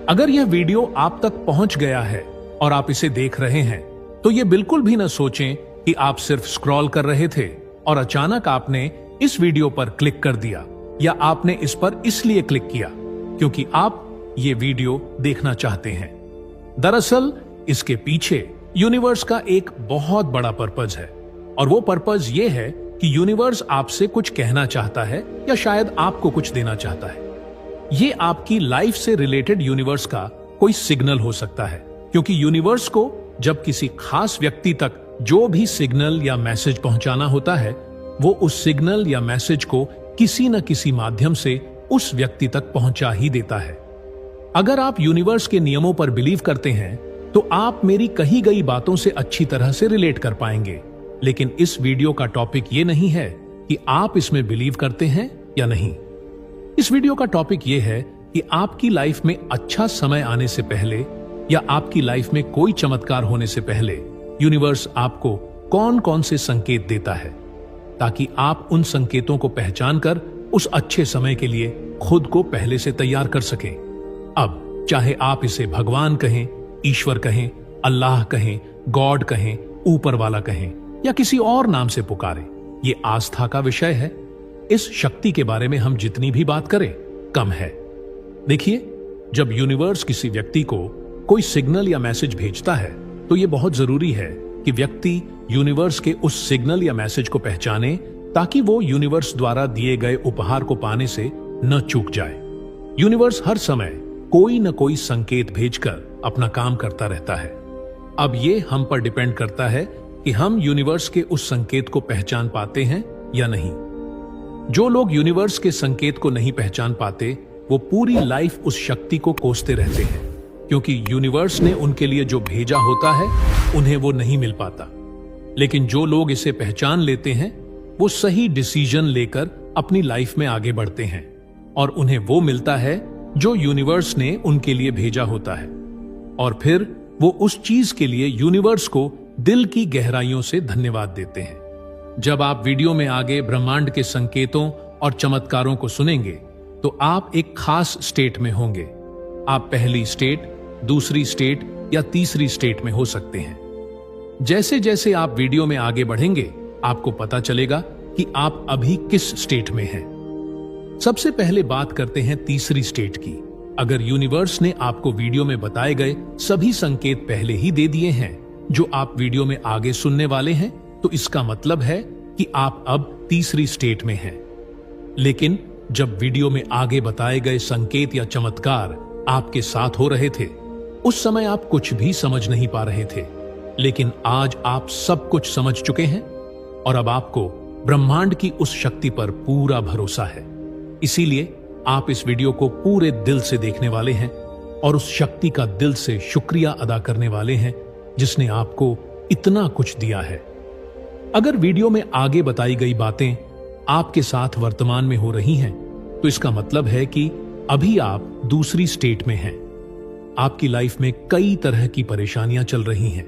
अगर यह वीडियो आप तक पहुंच गया है और आप इसे देख रहे हैं तो ये बिल्कुल भी न सोचें कि आप सिर्फ स्क्रॉल कर रहे थे और अचानक आपने इस वीडियो पर क्लिक कर दिया, या आपने इस पर इसलिए क्लिक किया क्योंकि आप ये वीडियो देखना चाहते हैं। दरअसल इसके पीछे यूनिवर्स का एक बहुत बड़ा पर्पज है, और वो पर्पज ये है कि यूनिवर्स आपसे कुछ कहना चाहता है या शायद आपको कुछ देना चाहता है। ये आपकी लाइफ से रिलेटेड यूनिवर्स का कोई सिग्नल हो सकता है, क्योंकि यूनिवर्स को जब किसी खास व्यक्ति तक जो भी सिग्नल या मैसेज पहुंचाना होता है, वो उस सिग्नल या मैसेज को किसी न किसी माध्यम से उस व्यक्ति तक पहुंचा ही देता है। अगर आप यूनिवर्स के नियमों पर बिलीव करते हैं तो आप मेरी कही गई बातों से अच्छी तरह से रिलेट कर पाएंगे। लेकिन इस वीडियो का टॉपिक ये नहीं है कि आप इसमें बिलीव करते हैं या नहीं। इस वीडियो का टॉपिक ये है कि आपकी लाइफ में अच्छा समय आने से पहले या आपकी लाइफ में कोई चमत्कार होने से पहले यूनिवर्स आपको कौन कौन से संकेत देता है, ताकि आप उन संकेतों को पहचान कर उस अच्छे समय के लिए खुद को पहले से तैयार कर सकें। अब चाहे आप इसे भगवान कहें, ईश्वर कहें, अल्लाह कहें, गॉड कहें, ऊपर वाला कहें या किसी और नाम से पुकारें, ये आस्था का विषय है। इस शक्ति के बारे में हम जितनी भी बात करें कम है। देखिए, जब यूनिवर्स किसी व्यक्ति को कोई सिग्नल या मैसेज भेजता है तो यह बहुत जरूरी है कि व्यक्ति यूनिवर्स के उस सिग्नल या मैसेज को पहचाने, ताकि वो यूनिवर्स द्वारा दिए गए उपहार को पाने से न चूक जाए। यूनिवर्स हर समय कोई न कोई संकेत भेजकर अपना काम करता रहता है। अब ये हम पर डिपेंड करता है कि हम यूनिवर्स के उस संकेत को पहचान पाते हैं या नहीं। जो लोग यूनिवर्स के संकेत को नहीं पहचान पाते, वो पूरी लाइफ उस शक्ति को कोसते रहते हैं, क्योंकि यूनिवर्स ने उनके लिए जो भेजा होता है उन्हें वो नहीं मिल पाता। लेकिन जो लोग इसे पहचान लेते हैं, वो सही डिसीजन लेकर अपनी लाइफ में आगे बढ़ते हैं और उन्हें वो मिलता है जो यूनिवर्स ने उनके लिए भेजा होता है, और फिर वो उस चीज के लिए यूनिवर्स को दिल की गहराइयों से धन्यवाद देते हैं। जब आप वीडियो में आगे ब्रह्मांड के संकेतों और चमत्कारों को सुनेंगे तो आप एक खास स्टेट में होंगे। आप पहली स्टेट, दूसरी स्टेट या तीसरी स्टेट में हो सकते हैं। जैसे जैसे आप वीडियो में आगे बढ़ेंगे, आपको पता चलेगा कि आप अभी किस स्टेट में हैं। सबसे पहले बात करते हैं तीसरी स्टेट की। अगर यूनिवर्स ने आपको वीडियो में बताए गए सभी संकेत पहले ही दे दिए हैं जो आप वीडियो में आगे सुनने वाले हैं, तो इसका मतलब है कि आप अब तीसरी स्टेट में हैं। लेकिन जब वीडियो में आगे बताए गए संकेत या चमत्कार आपके साथ हो रहे थे, उस समय आप कुछ भी समझ नहीं पा रहे थे। लेकिन आज आप सब कुछ समझ चुके हैं और अब आपको ब्रह्मांड की उस शक्ति पर पूरा भरोसा है। इसीलिए आप इस वीडियो को पूरे दिल से देखने वाले हैं और उस शक्ति का दिल से शुक्रिया अदा करने वाले हैं जिसने आपको इतना कुछ दिया है। अगर वीडियो में आगे बताई गई बातें आपके साथ वर्तमान में हो रही हैं, तो इसका मतलब है कि अभी आप दूसरी स्टेट में हैं। आपकी लाइफ में कई तरह की परेशानियां चल रही हैं।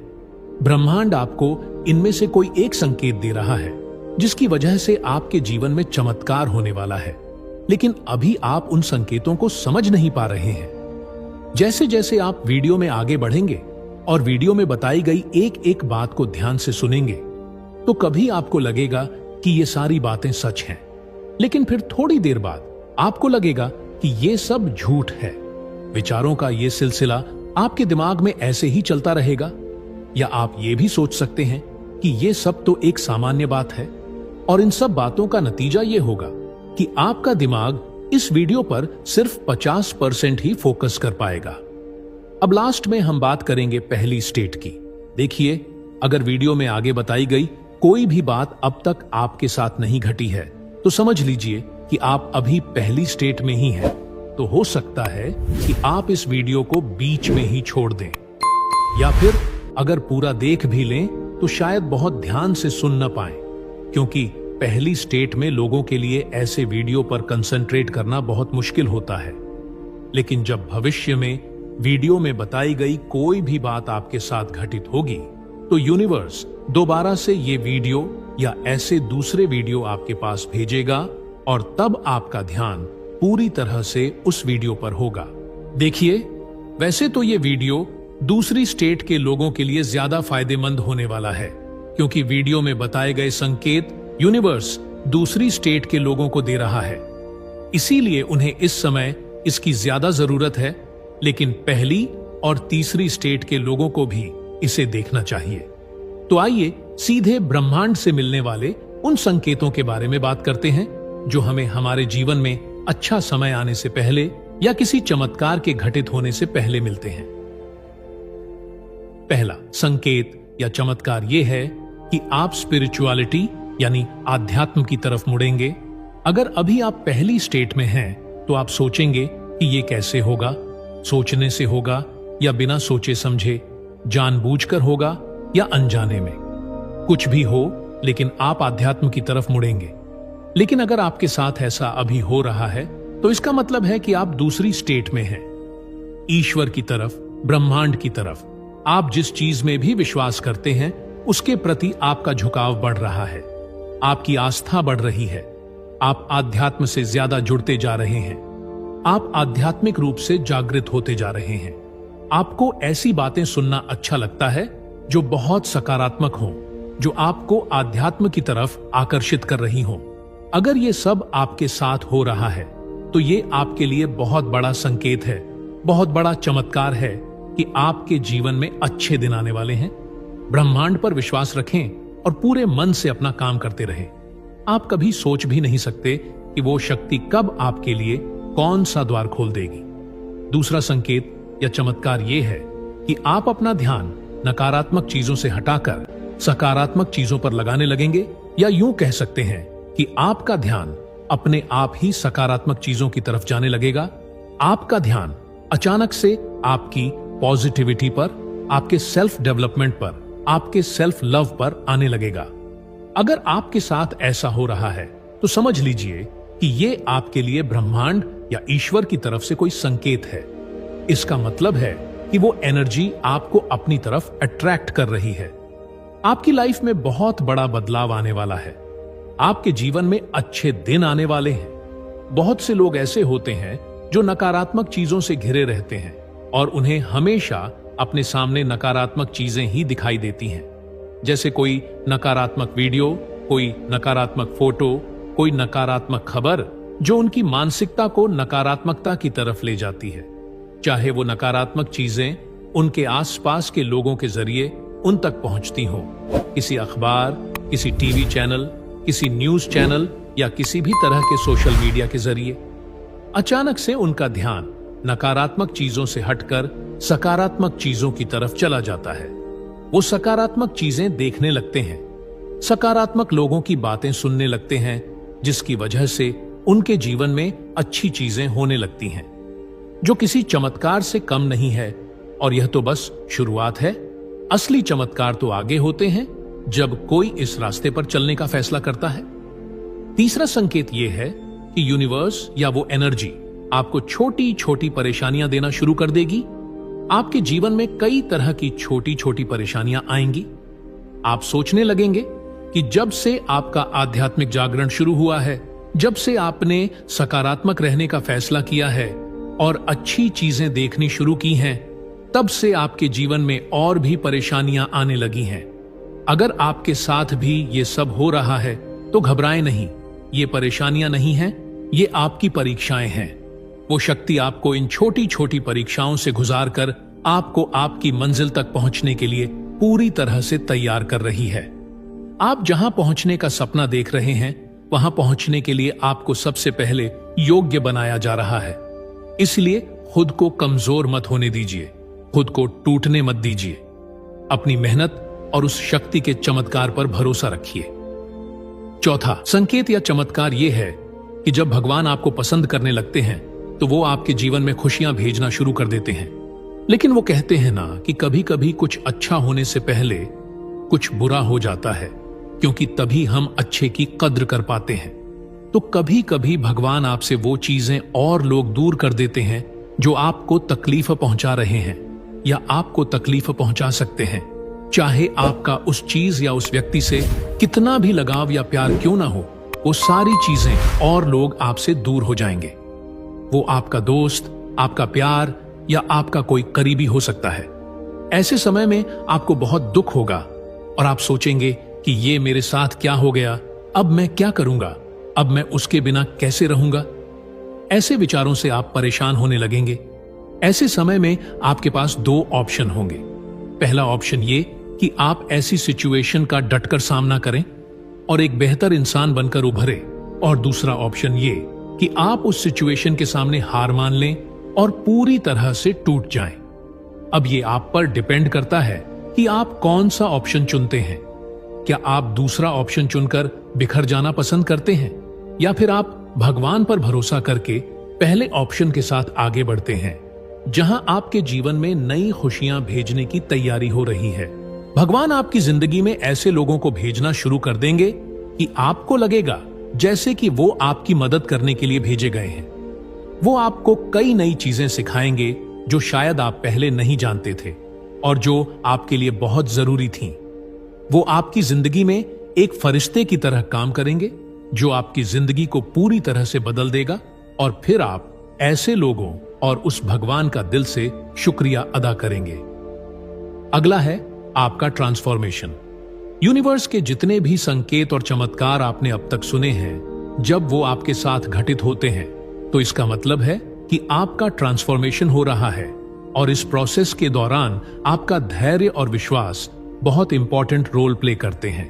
ब्रह्मांड आपको इनमें से कोई एक संकेत दे रहा है जिसकी वजह से आपके जीवन में चमत्कार होने वाला है, लेकिन अभी आप उन संकेतों को समझ नहीं पा रहे हैं। जैसे जैसे आप वीडियो में आगे बढ़ेंगे और वीडियो में बताई गई एक एक बात को ध्यान से सुनेंगे, तो कभी आपको लगेगा कि ये सारी बातें सच हैं, लेकिन फिर थोड़ी देर बाद आपको लगेगा कि ये सब झूठ है। विचारों का ये सिलसिला आपके दिमाग में ऐसे ही चलता रहेगा, या आप ये भी सोच सकते हैं कि ये सब तो एक सामान्य बात है, और इन सब बातों का नतीजा ये होगा कि आपका दिमाग इस वीडियो पर सिर्फ 50% ही फोकस कर पाएगा। अब लास्ट में हम बात करेंगे पहली स्टेट की। देखिए, अगर वीडियो में आगे बताई गई कोई भी बात अब तक आपके साथ नहीं घटी है, तो समझ लीजिए कि आप अभी पहली स्टेट में ही हैं। तो हो सकता है कि आप इस वीडियो को बीच में ही छोड़ दें, या फिर अगर पूरा देख भी लें तो शायद बहुत ध्यान से सुन न पाएं, क्योंकि पहली स्टेट में लोगों के लिए ऐसे वीडियो पर कंसंट्रेट करना बहुत मुश्किल होता है। लेकिन जब भविष्य में वीडियो में बताई गई कोई भी बात आपके साथ घटित होगी, तो यूनिवर्स दोबारा से ये वीडियो या ऐसे दूसरे वीडियो आपके पास भेजेगा, और तब आपका ध्यान पूरी तरह से उस वीडियो पर होगा। देखिए, वैसे तो ये वीडियो दूसरी स्टेट के लोगों के लिए ज्यादा फायदेमंद होने वाला है, क्योंकि वीडियो में बताए गए संकेत यूनिवर्स दूसरी स्टेट के लोगों को दे रहा है, इसीलिए उन्हें इस समय इसकी ज्यादा जरूरत है। लेकिन पहली और तीसरी स्टेट के लोगों को भी इसे देखना चाहिए। तो आइए सीधे ब्रह्मांड से मिलने वाले उन संकेतों के बारे में बात करते हैं जो हमें हमारे जीवन में अच्छा समय आने से पहले या किसी चमत्कार के घटित होने से पहले मिलते हैं। पहला संकेत या चमत्कार यह है कि आप स्पिरिचुअलिटी यानी आध्यात्म की तरफ मुड़ेंगे। अगर अभी आप पहली स्टेट में हैं, तो आप सोचेंगे कि ये कैसे होगा, सोचने से होगा या बिना सोचे समझे, जानबूझकर होगा या अनजाने में, कुछ भी हो, लेकिन आप आध्यात्म की तरफ मुड़ेंगे। लेकिन अगर आपके साथ ऐसा अभी हो रहा है, तो इसका मतलब है कि आप दूसरी स्टेट में हैं, ईश्वर की तरफ, ब्रह्मांड की तरफ। आप जिस चीज में भी विश्वास करते हैं, उसके प्रति आपका झुकाव बढ़ रहा है, आपकी आस्था बढ़ रही है, आप आध्यात्म से ज्यादा जुड़ते जा रहे हैं, आप आध्यात्मिक रूप से जागृत होते जा रहे हैं। आपको ऐसी बातें सुनना अच्छा लगता है जो बहुत सकारात्मक हों, जो आपको आध्यात्म की तरफ आकर्षित कर रही हों। अगर ये सब आपके साथ हो रहा है, तो ये आपके लिए बहुत बड़ा संकेत है, बहुत बड़ा चमत्कार है कि आपके जीवन में अच्छे दिन आने वाले हैं। ब्रह्मांड पर विश्वास रखें और पूरे मन से अपना काम करते रहें। आप कभी सोच भी नहीं सकते कि वो शक्ति कब आपके लिए कौन सा द्वार खोल देगी। दूसरा संकेत या चमत्कार ये है कि आप अपना ध्यान नकारात्मक चीजों से हटाकर सकारात्मक चीजों पर लगाने लगेंगे, या यूं कह सकते हैं कि आपका ध्यान अपने आप ही सकारात्मक चीजों की तरफ जाने लगेगा। आपका ध्यान अचानक से आपकी पॉजिटिविटी पर, आपके सेल्फ डेवलपमेंट पर, आपके सेल्फ लव पर आने लगेगा। अगर आपके साथ ऐसा हो रहा है, तो समझ लीजिए कि ये आपके लिए ब्रह्मांड या ईश्वर की तरफ से कोई संकेत है। इसका मतलब है कि वो एनर्जी आपको अपनी तरफ अट्रैक्ट कर रही है। आपकी लाइफ में बहुत बड़ा बदलाव आने वाला है। आपके जीवन में अच्छे दिन आने वाले हैं। बहुत से लोग ऐसे होते हैं जो नकारात्मक चीजों से घिरे रहते हैं और उन्हें हमेशा अपने सामने नकारात्मक चीजें ही दिखाई देती हैं, जैसे कोई नकारात्मक वीडियो, कोई नकारात्मक फोटो, कोई नकारात्मक खबर जो उनकी मानसिकता को नकारात्मकता की तरफ ले जाती है। चाहे वो नकारात्मक चीजें उनके आसपास के लोगों के जरिए उन तक पहुंचती हो, किसी अखबार, किसी टीवी चैनल, किसी न्यूज चैनल या किसी भी तरह के सोशल मीडिया के जरिए। अचानक से उनका ध्यान नकारात्मक चीजों से हटकर सकारात्मक चीजों की तरफ चला जाता है। वो सकारात्मक चीजें देखने लगते हैं, सकारात्मक लोगों की बातें सुनने लगते हैं, जिसकी वजह से उनके जीवन में अच्छी चीजें होने लगती हैं, जो किसी चमत्कार से कम नहीं है। और यह तो बस शुरुआत है। असली चमत्कार तो आगे होते हैं जब कोई इस रास्ते पर चलने का फैसला करता है। तीसरा संकेत यह है कि यूनिवर्स या वो एनर्जी आपको छोटी छोटी परेशानियां देना शुरू कर देगी। आपके जीवन में कई तरह की छोटी छोटी परेशानियां आएंगी। आप सोचने लगेंगे कि जब से आपका आध्यात्मिक जागरण शुरू हुआ है, जब से आपने सकारात्मक रहने का फैसला किया है और अच्छी चीजें देखनी शुरू की हैं, तब से आपके जीवन में और भी परेशानियां आने लगी हैं। अगर आपके साथ भी ये सब हो रहा है, तो घबराएं नहीं। ये परेशानियां नहीं हैं, ये आपकी परीक्षाएं हैं। वो शक्ति आपको इन छोटी छोटी परीक्षाओं से गुजारकर आपको आपकी मंजिल तक पहुंचने के लिए पूरी तरह से तैयार कर रही है। आप जहां पहुंचने का सपना देख रहे हैं, वहां पहुंचने के लिए आपको सबसे पहले योग्य बनाया जा रहा है। इसलिए खुद को कमजोर मत होने दीजिए, खुद को टूटने मत दीजिए। अपनी मेहनत और उस शक्ति के चमत्कार पर भरोसा रखिए। चौथा संकेत या चमत्कार यह है कि जब भगवान आपको पसंद करने लगते हैं, तो वो आपके जीवन में खुशियां भेजना शुरू कर देते हैं। लेकिन वो कहते हैं ना कि कभी कभी कुछ अच्छा होने से पहले कुछ बुरा हो जाता है, क्योंकि तभी हम अच्छे की कद्र कर पाते हैं। तो कभी कभी भगवान आपसे वो चीजें और लोग दूर कर देते हैं जो आपको तकलीफ पहुंचा रहे हैं या आपको तकलीफ पहुंचा सकते हैं। चाहे आपका उस चीज या उस व्यक्ति से कितना भी लगाव या प्यार क्यों ना हो, वो सारी चीजें और लोग आपसे दूर हो जाएंगे। वो आपका दोस्त, आपका प्यार या आपका कोई करीबी हो सकता है। ऐसे समय में आपको बहुत दुख होगा और आप सोचेंगे कि ये मेरे साथ क्या हो गया, अब मैं क्या करूंगा, अब मैं उसके बिना कैसे रहूंगा। ऐसे विचारों से आप परेशान होने लगेंगे। ऐसे समय में आपके पास दो ऑप्शन होंगे। पहला ऑप्शन ये कि आप ऐसी सिचुएशन का डटकर सामना करें और एक बेहतर इंसान बनकर उभरे, और दूसरा ऑप्शन ये कि आप उस सिचुएशन के सामने हार मान लें और पूरी तरह से टूट जाएं। अब ये आप पर डिपेंड करता है कि आप कौन सा ऑप्शन चुनते हैं। क्या आप दूसरा ऑप्शन चुनकर बिखर जाना पसंद करते हैं, या फिर आप भगवान पर भरोसा करके पहले ऑप्शन के साथ आगे बढ़ते हैं, जहां आपके जीवन में नई खुशियां भेजने की तैयारी हो रही है। भगवान आपकी जिंदगी में ऐसे लोगों को भेजना शुरू कर देंगे कि आपको लगेगा जैसे कि वो आपकी मदद करने के लिए भेजे गए हैं। वो आपको कई नई चीजें सिखाएंगे जो शायद आप पहले नहीं जानते थे और जो आपके लिए बहुत जरूरी थीं। वो आपकी जिंदगी में एक फरिश्ते की तरह काम करेंगे जो आपकी जिंदगी को पूरी तरह से बदल देगा, और फिर आप ऐसे लोगों और उस भगवान का दिल से शुक्रिया अदा करेंगे। अगला है आपका ट्रांसफॉर्मेशन। यूनिवर्स के जितने भी संकेत और चमत्कार आपने अब तक सुने हैं, जब वो आपके साथ घटित होते हैं तो इसका मतलब है कि आपका ट्रांसफॉर्मेशन हो रहा है, और इस प्रोसेस के दौरान आपका धैर्य और विश्वास बहुत इंपॉर्टेंट रोल प्ले करते हैं।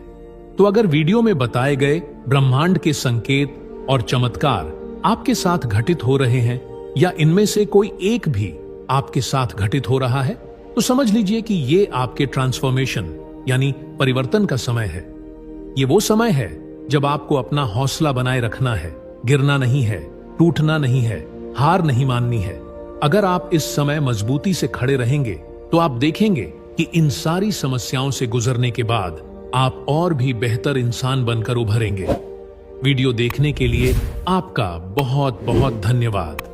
तो अगर वीडियो में बताए गए ब्रह्मांड के संकेत और चमत्कार आपके साथ घटित हो रहे हैं, या इनमें से कोई एक भी आपके साथ घटित हो रहा है, तो समझ लीजिए कि ये आपके ट्रांसफॉर्मेशन यानी परिवर्तन का समय है। ये वो समय है जब आपको अपना हौसला बनाए रखना है, गिरना नहीं है, टूटना नहीं है, हार नहीं माननी है। अगर आप इस समय मजबूती से खड़े रहेंगे तो आप देखेंगे कि इन सारी समस्याओं से गुजरने के बाद आप और भी बेहतर इंसान बनकर उभरेंगे। वीडियो देखने के लिए आपका बहुत बहुत धन्यवाद।